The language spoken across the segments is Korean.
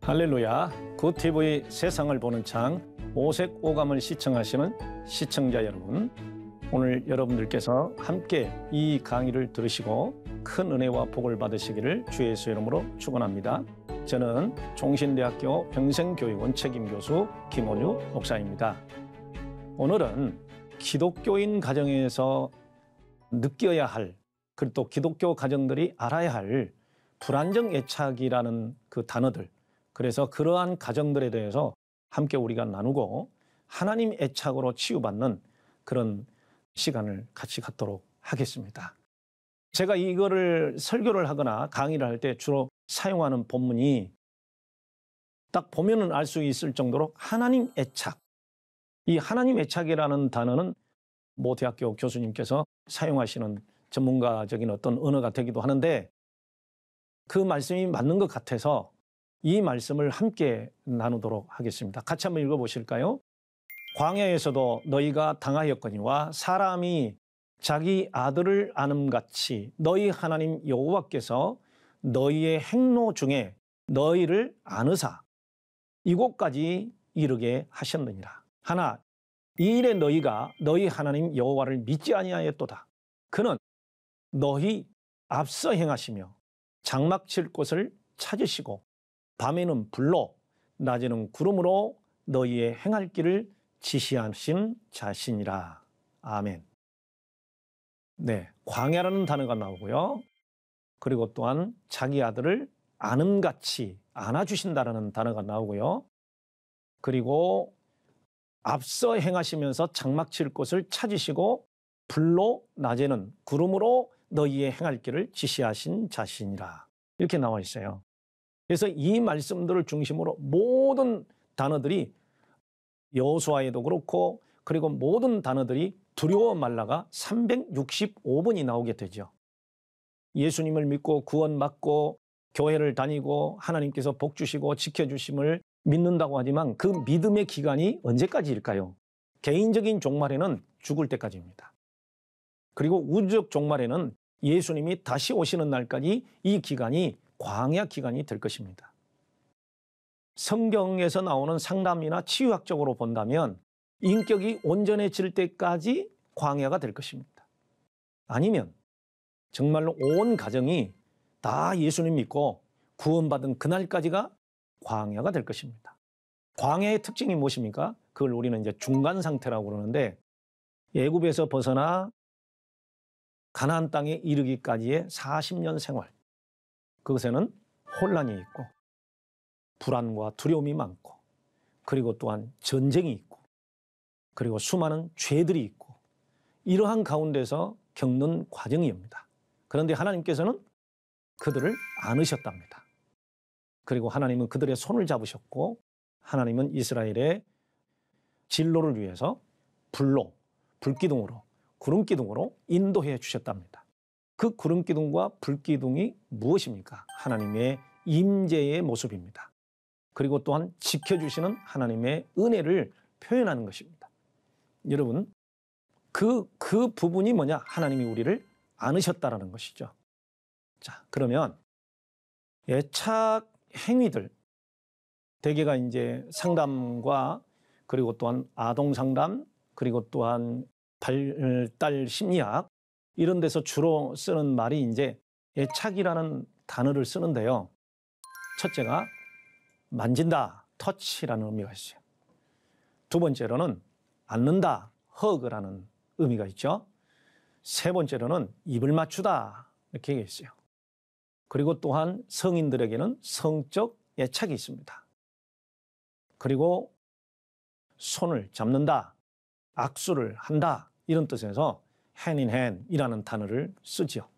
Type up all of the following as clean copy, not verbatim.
할렐루야. 굿TV 세상을 보는 창 오색 오감을 시청하시는 시청자 여러분, 오늘 여러분들께서 함께 이 강의를 들으시고 큰 은혜와 복을 받으시기를 주의 예수 이름으로 축원합니다. 저는 종신대학교 평생교육원 책임교수 김원유 목사입니다. 오늘은 기독교인 가정에서 느껴야 할, 그리고 또 기독교 가정들이 알아야 할 불안정 애착이라는 그 단어들, 그래서 그러한 가정들에 대해서 함께 우리가 나누고 하나님 애착으로 치유받는 그런 시간을 같이 갖도록 하겠습니다. 제가 이거를 설교를 하거나 강의를 할 때 주로 사용하는 본문이 딱 보면은 알 수 있을 정도로 하나님 애착. 이 하나님 애착이라는 단어는 모 대학교 교수님께서 사용하시는 전문가적인 어떤 언어가 되기도 하는데, 그 말씀이 맞는 것 같아서 이 말씀을 함께 나누도록 하겠습니다. 같이 한번 읽어보실까요? 광야에서도 너희가 당하였거니와 사람이 자기 아들을 아음같이 너희 하나님 여호와께서 너희의 행로 중에 너희를 아느사 이곳까지 이르게 하셨느니라. 하나, 이 일에 너희가 너희 하나님 여호와를 믿지 아니하였도다. 그는 너희 앞서 행하시며 장막 칠 곳을 찾으시고 밤에는 불로 낮에는 구름으로 너희의 행할 길을 지시하신 자신이라. 아멘. 네, 광야라는 단어가 나오고요. 그리고 또한 자기 아들을 아음같이 안아주신다라는 단어가 나오고요. 그리고 앞서 행하시면서 장막 칠 곳을 찾으시고 불로 낮에는 구름으로 너희의 행할 길을 지시하신 자신이라. 이렇게 나와 있어요. 그래서 이 말씀들을 중심으로 모든 단어들이 여호수아에도 그렇고, 그리고 모든 단어들이 두려워 말라가 365번이 나오게 되죠. 예수님을 믿고 구원 받고 교회를 다니고 하나님께서 복 주시고 지켜주심을 믿는다고 하지만 그 믿음의 기간이 언제까지일까요? 개인적인 종말에는 죽을 때까지입니다. 그리고 우주적 종말에는 예수님이 다시 오시는 날까지 이 기간이 광야 기간이 될 것입니다. 성경에서 나오는 상담이나 치유학적으로 본다면 인격이 온전해질 때까지 광야가 될 것입니다. 아니면 정말로 온 가정이 다 예수님 믿고 구원받은 그날까지가 광야가 될 것입니다. 광야의 특징이 무엇입니까? 그걸 우리는 이제 중간 상태라고 그러는데, 애굽에서 벗어나 가나안 땅에 이르기까지의 40년 생활, 그것에는 혼란이 있고 불안과 두려움이 많고, 그리고 또한 전쟁이 있고, 그리고 수많은 죄들이 있고, 이러한 가운데서 겪는 과정이옵니다. 그런데 하나님께서는 그들을 안으셨답니다. 그리고 하나님은 그들의 손을 잡으셨고, 하나님은 이스라엘의 진로를 위해서 불로, 불기둥으로, 구름기둥으로 인도해 주셨답니다. 그 구름기둥과 불기둥이 무엇입니까? 하나님의 임재의 모습입니다. 그리고 또한 지켜주시는 하나님의 은혜를 표현하는 것입니다. 여러분, 그 부분이 뭐냐? 하나님이 우리를 안으셨다라는 것이죠. 자, 그러면 애착 행위들, 대개가 이제 상담과 그리고 또한 아동 상담, 그리고 또한 발달 심리학, 이런 데서 주로 쓰는 말이 이제 애착이라는 단어를 쓰는데요. 첫째가 만진다, 터치라는 의미가 있어요. 두 번째로는 안는다, 허그라는 의미가 있죠. 세 번째로는 입을 맞추다, 이렇게 얘기했어요. 그리고 또한 성인들에게는 성적 애착이 있습니다. 그리고 손을 잡는다, 악수를 한다, 이런 뜻에서 hand in hand이라는 단어를 쓰죠.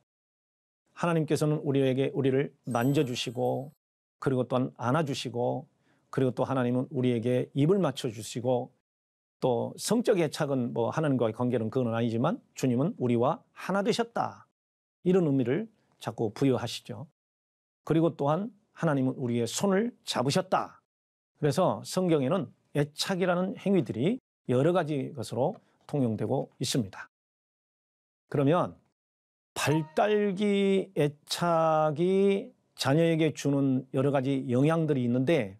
하나님께서는 우리를 만져주시고, 그리고 또한 안아주시고, 그리고 또 하나님은 우리에게 입을 맞춰주시고, 또 성적 애착은 뭐 하나님과의 관계는 그건 아니지만 주님은 우리와 하나 되셨다, 이런 의미를 자꾸 부여하시죠. 그리고 또한 하나님은 우리의 손을 잡으셨다. 그래서 성경에는 애착이라는 행위들이 여러 가지 것으로 통용되고 있습니다. 그러면 발달기 애착이 자녀에게 주는 여러 가지 영향들이 있는데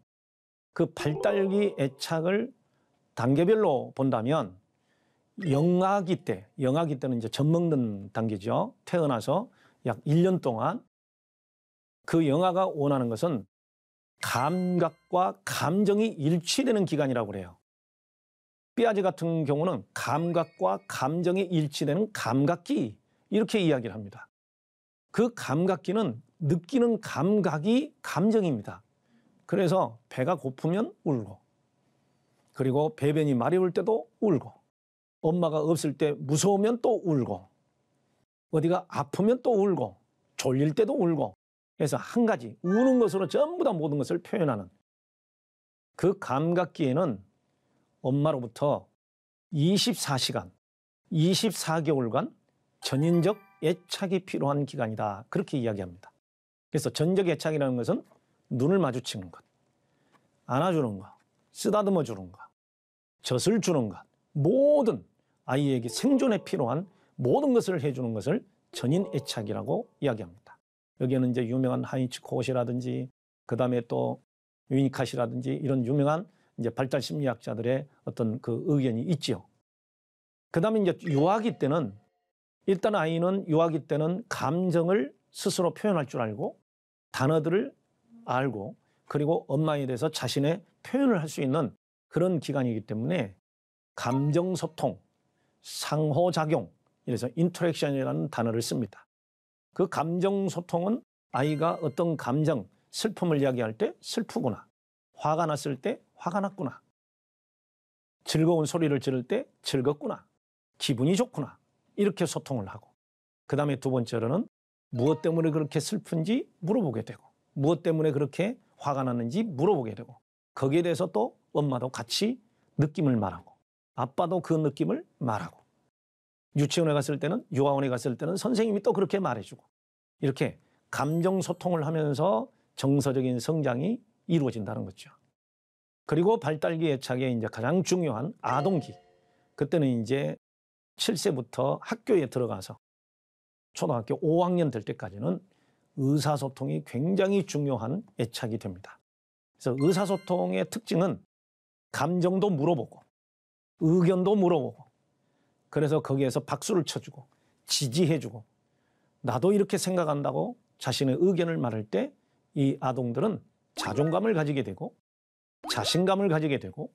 그 발달기 애착을 단계별로 본다면 영아기 때는 이제 젖 먹는 단계죠. 태어나서 약 1년 동안 그 영아가 원하는 것은 감각과 감정이 일치되는 기간이라고 그래요. 삐아제 같은 경우는 감각과 감정이 일치되는 감각기 이렇게 이야기를 합니다. 그 감각기는 느끼는 감각이 감정입니다. 그래서 배가 고프면 울고 그리고 배변이 마려울 때도 울고 엄마가 없을 때 무서우면 또 울고 어디가 아프면 또 울고 졸릴 때도 울고 그래서 한 가지 우는 것으로 전부 다 모든 것을 표현하는 그 감각기에는 엄마로부터 24시간, 24개월간 전인적 애착이 필요한 기간이다. 그렇게 이야기합니다. 그래서 전적 애착이라는 것은 눈을 마주치는 것, 안아주는 것, 쓰다듬어 주는 것, 젖을 주는 것, 모든 아이에게 생존에 필요한 모든 것을 해주는 것을 전인 애착이라고 이야기합니다. 여기에는 이제 유명한 하인츠 콧이라든지 그 다음에 또 위니캇이라든지 이런 유명한 이제 발달 심리학자들의 어떤 그 의견이 있지요. 그 다음에 이제 유아기 때는 일단 아이는 유아기 때는 감정을 스스로 표현할 줄 알고 단어들을 알고 그리고 엄마에 대해서 자신의 표현을 할 수 있는 그런 기간이기 때문에 감정소통, 상호작용, 이래서 인터랙션이라는 단어를 씁니다. 그 감정소통은 아이가 어떤 감정, 슬픔을 이야기할 때 슬프구나, 화가 났을 때 화가 났구나, 즐거운 소리를 지를 때 즐겁구나, 기분이 좋구나 이렇게 소통을 하고 그 다음에 두 번째로는 무엇 때문에 그렇게 슬픈지 물어보게 되고 무엇 때문에 그렇게 화가 났는지 물어보게 되고 거기에 대해서 또 엄마도 같이 느낌을 말하고 아빠도 그 느낌을 말하고 유치원에 갔을 때는 유아원에 갔을 때는 선생님이 또 그렇게 말해주고 이렇게 감정 소통을 하면서 정서적인 성장이 이루어진다는 거죠. 그리고 발달기 애착의 이제 가장 중요한 아동기 그때는 이제 7세부터 학교에 들어가서 초등학교 5학년 될 때까지는 의사소통이 굉장히 중요한 애착이 됩니다. 그래서 의사소통의 특징은 감정도 물어보고 의견도 물어보고 그래서 거기에서 박수를 쳐주고 지지해주고 나도 이렇게 생각한다고 자신의 의견을 말할 때 이 아동들은 자존감을 가지게 되고 자신감을 가지게 되고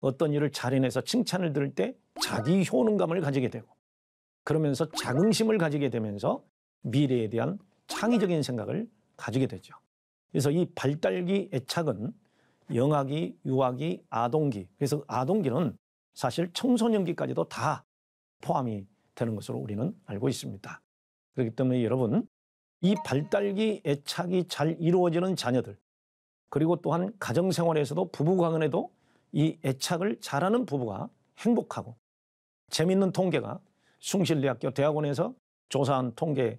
어떤 일을 잘 해내서 칭찬을 들을 때 자기 효능감을 가지게 되고 그러면서 자긍심을 가지게 되면서 미래에 대한 창의적인 생각을 가지게 되죠. 그래서 이 발달기 애착은 영아기, 유아기, 아동기 그래서 아동기는 사실 청소년기까지도 다 포함이 되는 것으로 우리는 알고 있습니다. 그렇기 때문에 여러분 이 발달기 애착이 잘 이루어지는 자녀들 그리고 또한 가정생활에서도 부부간에도 이 애착을 잘하는 부부가 행복하고 재미있는 통계가 숭실대학교 대학원에서 조사한 통계를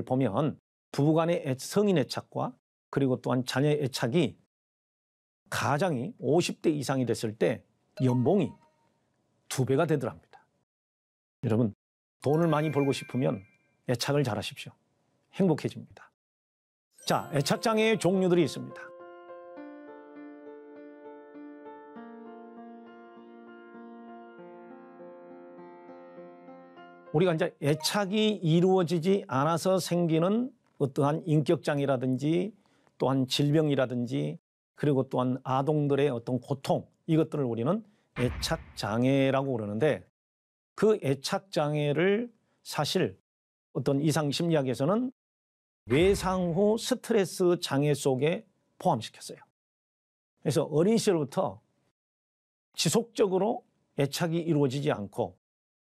보면 부부간의 성인 애착과 그리고 또한 자녀 애착이 가장이 50대 이상이 됐을 때 연봉이 2배가 되더랍니다. 여러분 돈을 많이 벌고 싶으면 애착을 잘하십시오. 행복해집니다. 자, 애착장애의 종류들이 있습니다. 우리가 이제 애착이 이루어지지 않아서 생기는 어떠한 인격장애라든지 또한 질병이라든지 그리고 또한 아동들의 어떤 고통 이것들을 우리는 애착장애라고 그러는데 그 애착장애를 사실 어떤 이상심리학에서는 외상 후 스트레스 장애 속에 포함시켰어요. 그래서 어린 시절부터 지속적으로 애착이 이루어지지 않고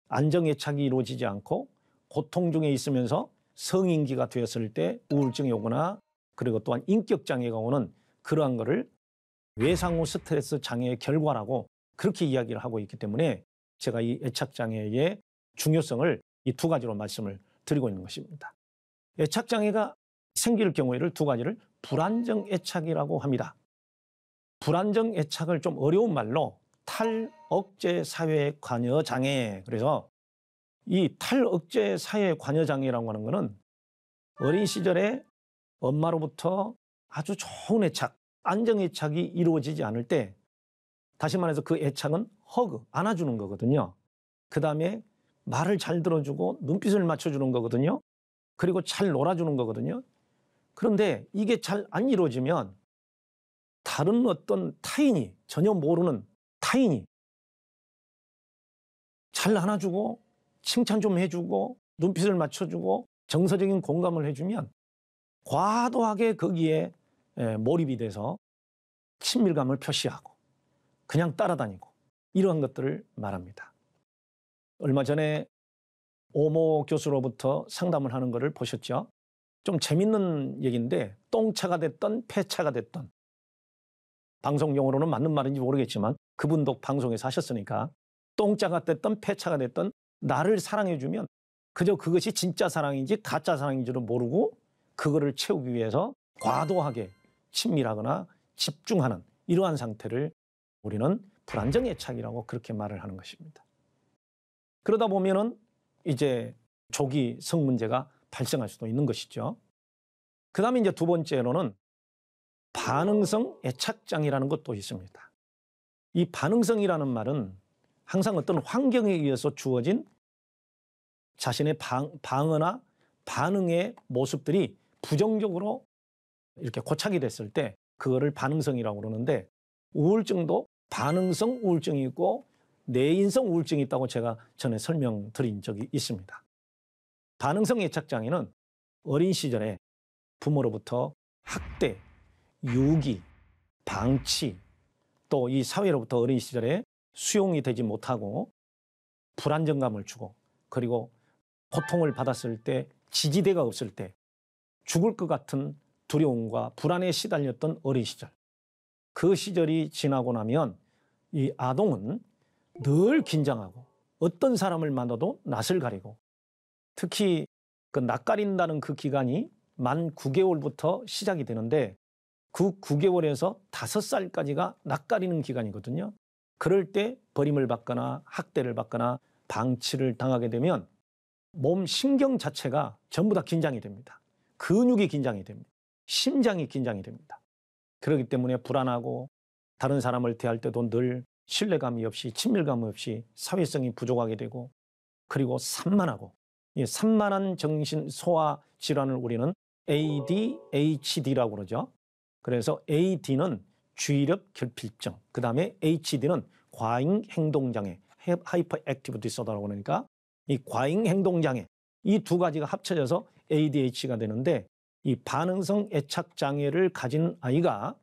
안정애착이 이루어지지 않고 고통 중에 있으면서 성인기가 되었을 때 우울증이 오거나 그리고 또한 인격장애가 오는 그러한 것을 외상 후 스트레스 장애의 결과라고 그렇게 이야기를 하고 있기 때문에 제가 이 애착장애의 중요성을 이 두 가지로 말씀을 드리고 있는 것입니다. 애착장애가 생길 경우에를 두 가지를 불안정 애착이라고 합니다. 불안정 애착을 좀 어려운 말로 탈억제 사회 관여 장애. 그래서 이 탈억제 사회 관여 장애라고 하는 것은 어린 시절에 엄마로부터 아주 좋은 애착, 안정애착이 이루어지지 않을 때, 다시 말해서 그 애착은 허그, 안아주는 거거든요. 그 다음에 말을 잘 들어주고 눈빛을 맞춰주는 거거든요. 그리고 잘 놀아주는 거거든요. 그런데 이게 잘 안 이루어지면 다른 어떤 타인이, 전혀 모르는 타인이 잘 안아주고 칭찬 좀 해주고 눈빛을 맞춰주고 정서적인 공감을 해주면 과도하게 거기에 몰입이 돼서 친밀감을 표시하고 그냥 따라다니고 이러한 것들을 말합니다. 얼마 전에 오모 교수로부터 상담을 하는 것을 보셨죠? 좀 재밌는 얘기인데, 똥차가 됐던 폐차가 됐던, 방송 용어로는 맞는 말인지 모르겠지만 그분도 방송에서 하셨으니까, 똥차가 됐던 폐차가 됐던 나를 사랑해주면 그저 그것이 진짜 사랑인지 가짜 사랑인지를 모르고 그거를 채우기 위해서 과도하게 친밀하거나 집중하는 이러한 상태를 우리는 불안정 애착이라고 그렇게 말을 하는 것입니다. 그러다 보면은 이제 조기 성문제가 발생할 수도 있는 것이죠. 그 다음에 이제 두 번째로는 반응성 애착장애라는 것도 있습니다. 이 반응성이라는 말은 항상 어떤 환경에 의해서 주어진 자신의 방어나 반응의 모습들이 부정적으로 이렇게 고착이 됐을 때 그거를 반응성이라고 그러는데, 우울증도 반응성 우울증이 있고 내인성 우울증이 있다고 제가 전에 설명드린 적이 있습니다. 반응성 애착장애는 어린 시절에 부모로부터 학대, 유기, 방치, 또 이 사회로부터 어린 시절에 수용이 되지 못하고 불안정감을 주고, 그리고 고통을 받았을 때 지지대가 없을 때 죽을 것 같은 두려움과 불안에 시달렸던 어린 시절, 그 시절이 지나고 나면 이 아동은 늘 긴장하고 어떤 사람을 만나도 낯을 가리고, 특히 그 낯가린다는 그 기간이 만 9개월부터 시작이 되는데 그 9개월에서 5살까지가 낯가리는 기간이거든요. 그럴 때 버림을 받거나 학대를 받거나 방치를 당하게 되면 몸 신경 자체가 전부 다 긴장이 됩니다. 근육이 긴장이 됩니다. 심장이 긴장이 됩니다. 그렇기 때문에 불안하고 다른 사람을 대할 때도 늘 신뢰감이 없이 친밀감 없이 사회성이 부족하게 되고, 그리고 산만하고, 이 산만한 정신 소화 질환을 우리는 ADHD라고 그러죠. 그래서 AD는 주의력 결핍증, 그 다음에 HD는 과잉 행동장애, 하이퍼 액티브 디소더라고 그러니까 이 과잉 행동장애, 이 두 가지가 합쳐져서 ADHD가 되는데, 이 반응성 애착 장애를 가진 아이가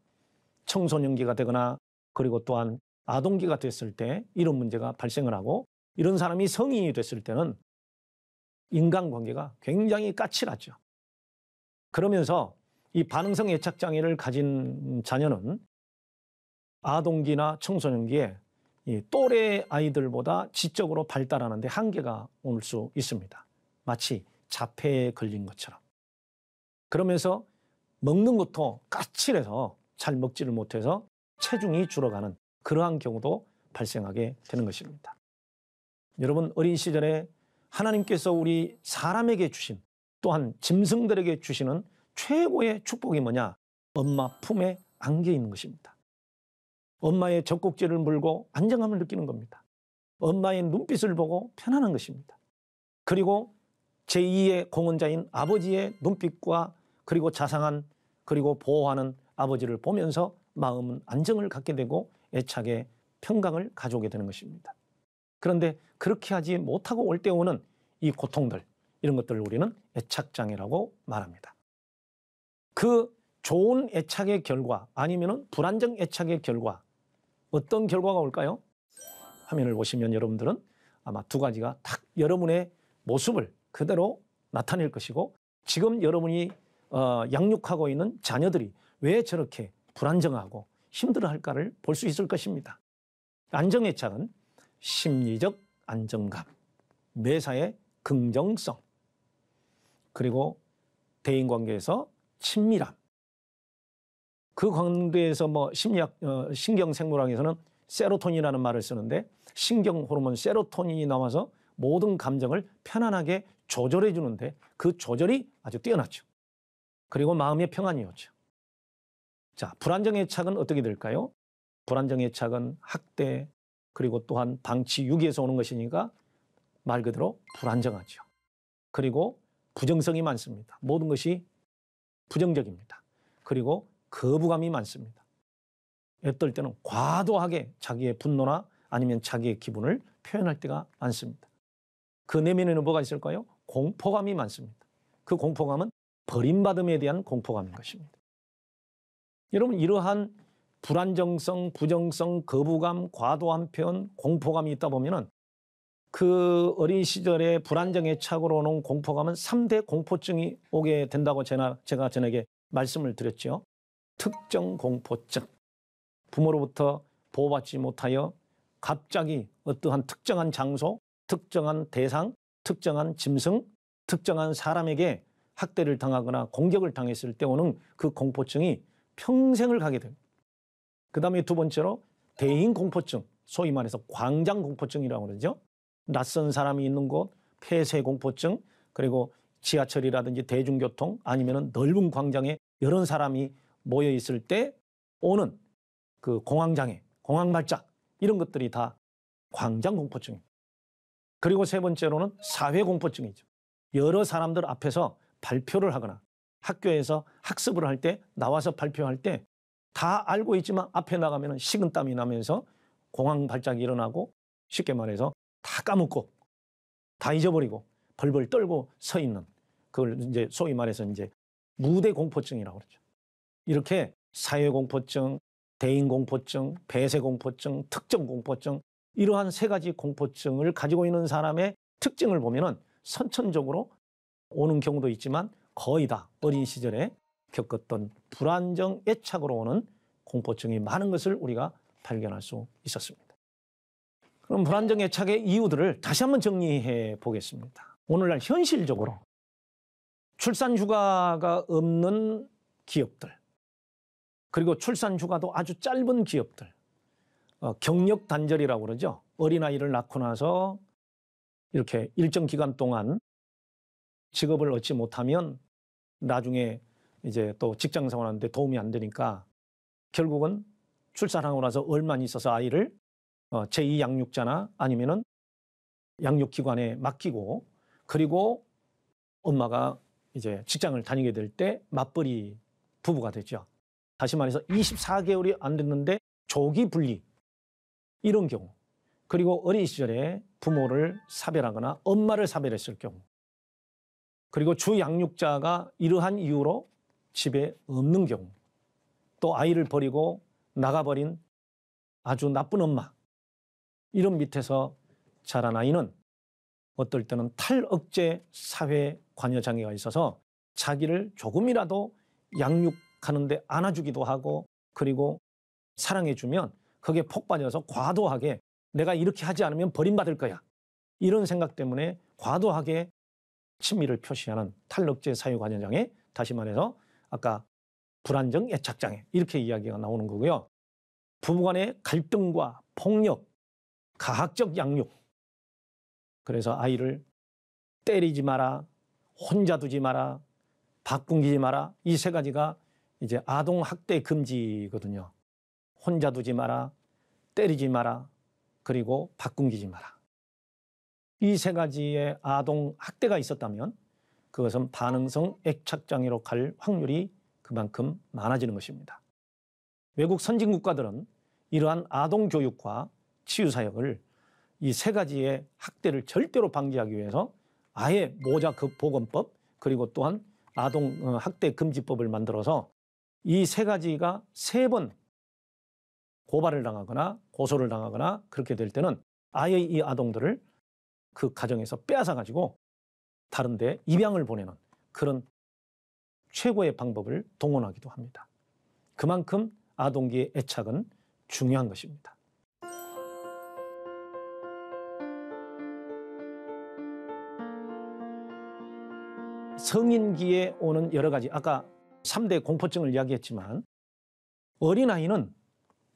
청소년기가 되거나 그리고 또한 아동기가 됐을 때 이런 문제가 발생을 하고, 이런 사람이 성인이 됐을 때는 인간관계가 굉장히 까칠하죠. 그러면서 이 반응성 애착 장애를 가진 자녀는 아동기나 청소년기에 이 또래 아이들보다 지적으로 발달하는데 한계가 올 수 있습니다. 마치 자폐에 걸린 것처럼. 그러면서 먹는 것도 까칠해서 잘 먹지를 못해서 체중이 줄어가는 그러한 경우도 발생하게 되는 것입니다. 여러분, 어린 시절에 하나님께서 우리 사람에게 주신, 또한 짐승들에게 주시는 최고의 축복이 뭐냐? 엄마 품에 안겨 있는 것입니다. 엄마의 젖꼭지를 물고 안정감을 느끼는 겁니다. 엄마의 눈빛을 보고 편안한 것입니다. 그리고 제2의 공헌자인 아버지의 눈빛과 그리고 자상한 그리고 보호하는 아버지를 보면서 마음은 안정을 갖게 되고 애착의 평강을 가져오게 되는 것입니다. 그런데 그렇게 하지 못하고 올 때 오는 이 고통들, 이런 것들을 우리는 애착장애라고 말합니다. 그 좋은 애착의 결과 아니면 불안정 애착의 결과, 어떤 결과가 올까요? 화면을 보시면 여러분들은 아마 두 가지가 딱 여러분의 모습을 그대로 나타낼 것이고, 지금 여러분이 양육하고 있는 자녀들이 왜 저렇게 불안정하고 힘들어할까를 볼 수 있을 것입니다. 안정애착은 심리적 안정감, 매사에 긍정성, 그리고 대인관계에서 친밀함. 그 관계에서 뭐 심리학, 신경생물학에서는 세로토닌이라는 말을 쓰는데, 신경 호르몬 세로토닌이 나와서 모든 감정을 편안하게 조절해 주는데 그 조절이 아주 뛰어나죠. 그리고 마음의 평안이 오죠. 자, 불안정애착은 어떻게 될까요? 불안정애착은 학대 그리고 또한 방치 유기에서 오는 것이니까 말 그대로 불안정하죠. 그리고 부정성이 많습니다. 모든 것이 부정적입니다. 그리고 거부감이 많습니다. 어떨 때는 과도하게 자기의 분노나 아니면 자기의 기분을 표현할 때가 많습니다. 그 내면에는 뭐가 있을까요? 공포감이 많습니다. 그 공포감은 버림받음에 대한 공포감인 것입니다. 여러분, 이러한 불안정성, 부정성, 거부감, 과도한 표현, 공포감이 있다 보면은 그 어린 시절에 불안정애착으로 오는 공포감은 3대 공포증이 오게 된다고 제가 전에게 말씀을 드렸죠. 특정 공포증. 부모로부터 보호받지 못하여 갑자기 어떠한 특정한 장소, 특정한 대상, 특정한 짐승, 특정한 사람에게 학대를 당하거나 공격을 당했을 때 오는 그 공포증이 평생을 가게 됩니다. 그 다음에 두 번째로 대인 공포증, 소위 말해서 광장 공포증이라고 그러죠. 낯선 사람이 있는 곳, 폐쇄 공포증, 그리고 지하철이라든지 대중교통 아니면 넓은 광장에 여러 사람이 모여 있을 때 오는 그 공황장애, 공황발작 이런 것들이 다 광장 공포증입니다. 그리고 세 번째로는 사회 공포증이죠. 여러 사람들 앞에서 발표를 하거나 학교에서 학습을 할 때 나와서 발표할 때 다 알고 있지만 앞에 나가면 식은땀이 나면서 공황발작이 일어나고 쉽게 말해서 다 까먹고 다 잊어버리고 벌벌 떨고 서 있는 그걸 이제 소위 말해서 이제 무대 공포증이라고 그러죠. 이렇게 사회 공포증, 대인 공포증, 폐쇄 공포증, 특정 공포증 이러한 세 가지 공포증을 가지고 있는 사람의 특징을 보면은 선천적으로 오는 경우도 있지만 거의 다 어린 시절에 겪었던 불안정 애착으로 오는 공포증이 많은 것을 우리가 발견할 수 있었습니다. 그럼 불안정 애착의 이유들을 다시 한번 정리해 보겠습니다. 오늘날 현실적으로 출산 휴가가 없는 기업들, 그리고 출산 휴가도 아주 짧은 기업들, 경력 단절이라고 그러죠. 어린아이를 낳고 나서 이렇게 일정 기간 동안 직업을 얻지 못하면 나중에 이제 또 직장 생활하는데 도움이 안 되니까 결국은 출산하고 나서 얼마 있어서 아이를 제2 양육자나 아니면은 양육기관에 맡기고 그리고 엄마가 이제 직장을 다니게 될 때 맞벌이 부부가 되죠. 다시 말해서 24개월이 안 됐는데 조기 분리 이런 경우, 그리고 어린 시절에 부모를 사별하거나 엄마를 사별했을 경우, 그리고 주 양육자가 이러한 이유로 집에 없는 경우, 또 아이를 버리고 나가버린 아주 나쁜 엄마, 이런 밑에서 자란 아이는 어떨 때는 탈억제 사회 관여 장애가 있어서 자기를 조금이라도 양육하는데 안아주기도 하고 그리고 사랑해주면 거기에 폭 빠져서 과도하게 내가 이렇게 하지 않으면 버림받을 거야, 이런 생각 때문에 과도하게 친밀을 표시하는 탈억제 사회 관여 장애, 다시 말해서 아까 불안정 애착 장애 이렇게 이야기가 나오는 거고요. 부부간의 갈등과 폭력, 가학적 양육, 그래서 아이를 때리지 마라, 혼자 두지 마라, 바꾸기지 마라, 이 세 가지가 이제 아동 학대 금지거든요. 혼자 두지 마라, 때리지 마라, 그리고 바꾸기지 마라. 이 세 가지의 아동 학대가 있었다면 그것은 반응성 애착장애로 갈 확률이 그만큼 많아지는 것입니다. 외국 선진 국가들은 이러한 아동 교육과 치유 사역을 이 세 가지의 학대를 절대로 방지하기 위해서 아예 모자 보건법 그리고 또한 아동 학대 금지법을 만들어서 이 세 가지가 3번 고발을 당하거나 고소를 당하거나 그렇게 될 때는 아예 이 아동들을 그 가정에서 빼앗아 가지고 다른 데 입양을 보내는 그런 최고의 방법을 동원하기도 합니다. 그만큼 아동기의 애착은 중요한 것입니다. 성인기에 오는 여러 가지, 아까 3대 공포증을 이야기했지만 어린아이는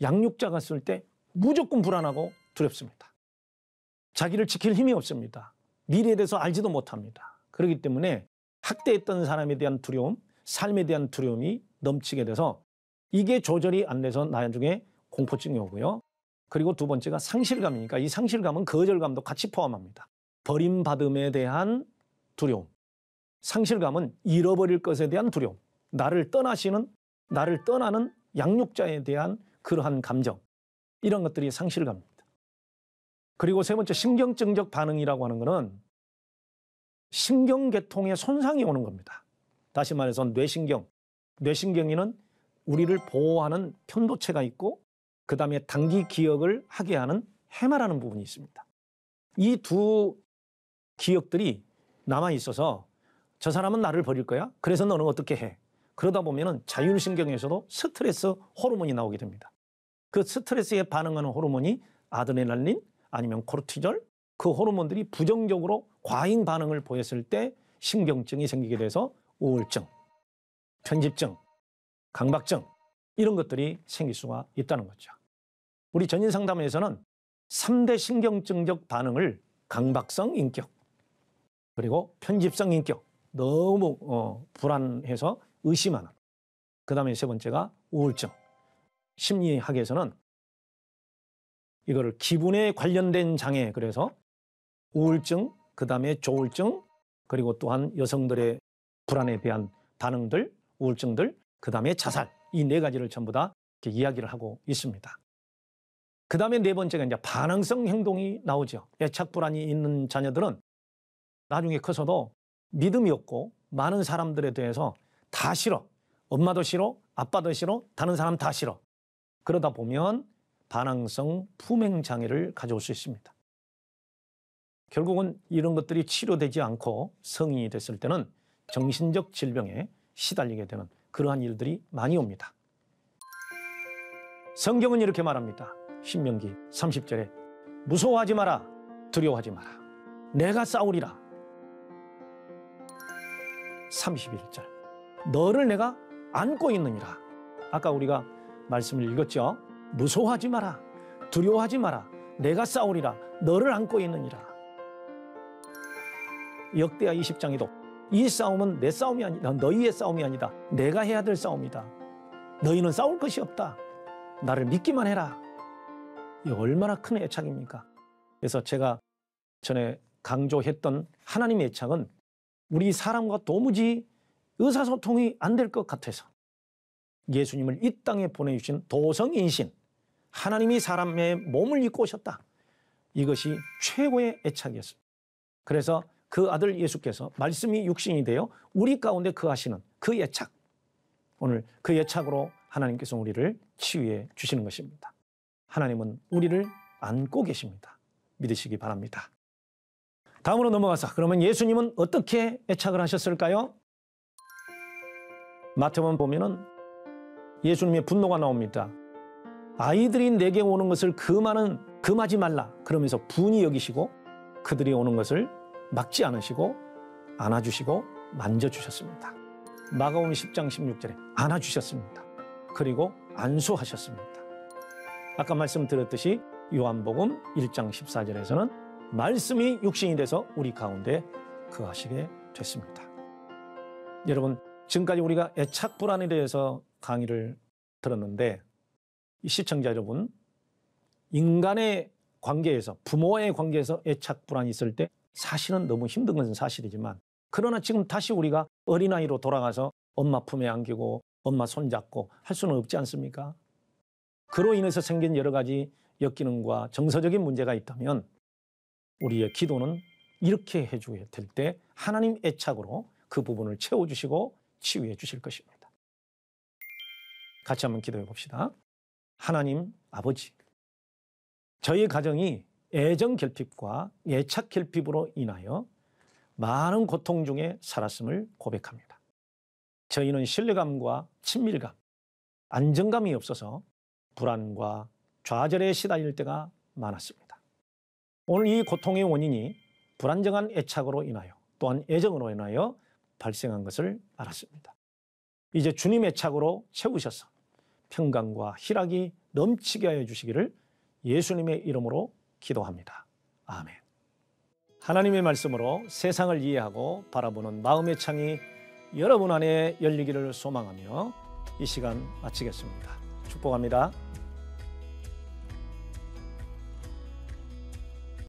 양육자가 쓸 때 무조건 불안하고 두렵습니다. 자기를 지킬 힘이 없습니다. 미래에 대해서 알지도 못합니다. 그렇기 때문에 학대했던 사람에 대한 두려움, 삶에 대한 두려움이 넘치게 돼서 이게 조절이 안 돼서 나중에 공포증이 오고요. 그리고 두 번째가 상실감이니까 이 상실감은 거절감도 같이 포함합니다. 버림받음에 대한 두려움. 상실감은 잃어버릴 것에 대한 두려움. 나를 떠나는 양육자에 대한 그러한 감정. 이런 것들이 상실감입니다. 그리고 세 번째 신경증적 반응이라고 하는 것은 신경계통에 손상이 오는 겁니다. 다시 말해서 뇌신경에는 우리를 보호하는 편도체가 있고 그 다음에 단기 기억을 하게 하는 해마라는 부분이 있습니다. 이 두 기억들이 남아있어서 저 사람은 나를 버릴 거야? 그래서 너는 어떻게 해? 그러다 보면 자율신경에서도 스트레스 호르몬이 나오게 됩니다. 그 스트레스에 반응하는 호르몬이 아드레날린 아니면 코르티졸, 그 호르몬들이 부정적으로 과잉 반응을 보였을 때 신경증이 생기게 돼서 우울증, 편집증, 강박증 이런 것들이 생길 수가 있다는 거죠. 우리 전인상담에서는 3대 신경증적 반응을 강박성 인격, 그리고 편집성 인격, 너무 불안해서 의심하는, 그 다음에 세 번째가 우울증. 심리학에서는 이거를 기분에 관련된 장애, 그래서 우울증, 그 다음에 조울증, 그리고 또한 여성들의 불안에 대한 반응들, 우울증들, 그 다음에 자살, 이 네 가지를 전부 다 이렇게 이야기를 하고 있습니다. 그 다음에 네 번째가 이제 반항성 행동이 나오죠. 애착 불안이 있는 자녀들은 나중에 커서도 믿음이 없고 많은 사람들에 대해서 다 싫어. 엄마도 싫어, 아빠도 싫어, 다른 사람 다 싫어. 그러다 보면 반항성 품행 장애를 가져올 수 있습니다. 결국은 이런 것들이 치료되지 않고 성인이 됐을 때는 정신적 질병에 시달리게 되는 그러한 일들이 많이 옵니다. 성경은 이렇게 말합니다. 신명기 30절에 무서워하지 마라, 두려워하지 마라. 내가 싸우리라. 31절 너를 내가 안고 있느니라. 아까 우리가 말씀을 읽었죠. 무서워하지 마라, 두려워하지 마라. 내가 싸우리라. 너를 안고 있느니라. 역대하 20장에도 이 싸움은 내 싸움이 아니다. 너희의 싸움이 아니다. 내가 해야 될 싸움이다. 너희는 싸울 것이 없다. 나를 믿기만 해라. 이 얼마나 큰 애착입니까? 그래서 제가 전에 강조했던 하나님의 애착은 우리 사람과 도무지 의사소통이 안 될 것 같아서 예수님을 이 땅에 보내주신 도성인신, 하나님이 사람의 몸을 입고 오셨다. 이것이 최고의 애착이었습니다. 그래서 그 아들 예수께서 말씀이 육신이 되어 우리 가운데 거하시는 그 애착, 오늘 그 애착으로 하나님께서 우리를 치유해 주시는 것입니다. 하나님은 우리를 안고 계십니다. 믿으시기 바랍니다. 다음으로 넘어가서 그러면 예수님은 어떻게 애착을 하셨을까요? 마태복음 보면은 예수님의 분노가 나옵니다. 아이들이 내게 오는 것을 금하지 말라. 그러면서 분이 여기시고 그들이 오는 것을 막지 않으시고 안아주시고 만져주셨습니다. 마가복음 10장 16절에 안아주셨습니다. 그리고 안수하셨습니다. 아까 말씀드렸듯이 요한복음 1장 14절에서는 말씀이 육신이 돼서 우리 가운데 거하시게 됐습니다. 여러분, 지금까지 우리가 애착 불안에 대해서 강의를 들었는데 이 시청자 여러분, 인간의 관계에서, 부모의 관계에서 애착 불안이 있을 때 사실은 너무 힘든 것은 사실이지만, 그러나 지금 다시 우리가 어린아이로 돌아가서 엄마 품에 안기고 엄마 손잡고 할 수는 없지 않습니까? 그로 인해서 생긴 여러 가지 역기능과 정서적인 문제가 있다면 우리의 기도는 이렇게 해줘야 될 때 하나님 애착으로 그 부분을 채워주시고 치유해 주실 것입니다. 같이 한번 기도해 봅시다. 하나님 아버지, 저희 가정이 애정 결핍과 애착 결핍으로 인하여 많은 고통 중에 살았음을 고백합니다. 저희는 신뢰감과 친밀감, 안정감이 없어서 불안과 좌절에 시달릴 때가 많았습니다. 오늘 이 고통의 원인이 불안정한 애착으로 인하여 또한 애정으로 인하여 발생한 것을 알았습니다. 이제 주님 애착으로 채우셔서 평강과 희락이 넘치게 하여 주시기를 예수님의 이름으로 기도합니다. 아멘. 하나님의 말씀으로 세상을 이해하고 바라보는 마음의 창이 여러분 안에 열리기를 소망하며 이 시간 마치겠습니다. 축복합니다.